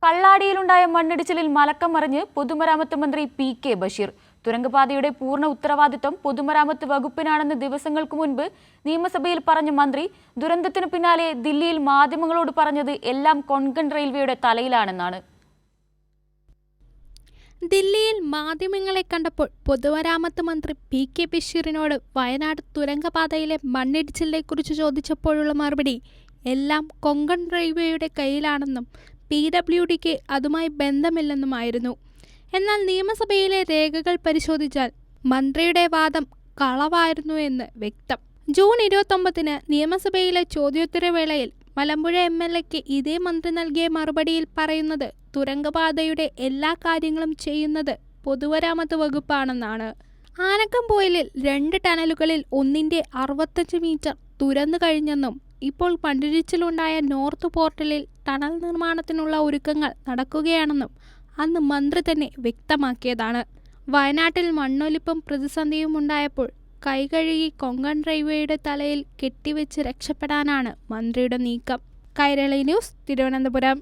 കള്ളാടിയിലുണ്ടായ മണ്ണിടിച്ചിലിൽ മലക്കം മറിഞ്ഞ് പൊതുമരാമത്ത് മന്ത്രി പി.കെ. ബഷീർ. തുരങ്കപാതയുടെ പൂർണ്ണ ഉത്തരവാദിത്വം പൊതുമരാമത്ത് വകുപ്പിനാണെന്ന് ദിവസങ്ങൾക്ക് മുൻപ് നിയമസഭയിൽ പറഞ്ഞ മന്ത്രി ദുരന്തത്തിനു പിന്നാലെ ദില്ലിയിൽ മാധ്യമങ്ങളോട് പറഞ്ഞത് എല്ലാം കൊങ്കൺ റെയിൽവേയുടെ തലയിലാണെന്നാണ്. ദില്ലിയിൽ മാധ്യമങ്ങളെ കണ്ടപ്പോൾ പൊതുമരാമത്ത് മന്ത്രി പി.കെ. ബഷീറിനോട് വയനാട് തുരങ്കപാതയിലെ മണ്ണിടിച്ചിലിനെക്കുറിച്ച് ചോദിച്ചപ്പോഴുള്ള മറുപടി എല്ലാം കൊങ്കൺ റെയിൽവേയുടെ കയ്യിലാണെന്നും PWDക്ക് അതുമായി ബന്ധമില്ലെന്നുമായിരുന്നു. എന്നാൽ നിയമസഭയിലെ രേഖകൾ പരിശോധിച്ചാൽ മന്ത്രിയുടെ വാദം കളവായിരുന്നു എന്ന് വ്യക്തം. ജൂൺ 29 നിയമസഭയിലെ ചോദ്യോത്തരവേളയിൽ മലമ്പുഴ MLAക്ക് ഇതേ മന്ത്രി നൽകിയ മറുപടിയിൽ പറയുന്നത് തുരങ്കപാതയുടെ എല്ലാ കാര്യങ്ങളും ചെയ്യുന്നത് പൊതുമരാമത്ത് വകുപ്പാണെന്നാണ്. ആനക്കംപോയിലിൽ 2 ടണലുകളിൽ ഒന്നിന്റെ 65 മീറ്റർ തുരന്നു കഴിഞ്ഞെന്നും ഇപ്പോൾ മണ്ണിടിച്ചിലുണ്ടായ നോർത്ത് പോർട്ടലിൽ ടണൽ നിർമ്മാണത്തിനുള്ള ഒരുക്കങ്ങൾ നടക്കുകയാണെന്നും അന്ന് മന്ത്രി തന്നെ വ്യക്തമാക്കിയതാണ്. വയനാട്ടിൽ മണ്ണൊലിപ്പും പ്രതിസന്ധിയും ഉണ്ടായപ്പോൾ കൈകഴുകി കൊങ്കൺ റെയിൽവേയുടെ തലയിൽ കെട്ടിവെച്ച് രക്ഷപ്പെടാനാണ് മന്ത്രിയുടെ നീക്കം. കൈരളി ന്യൂസ്, തിരുവനന്തപുരം.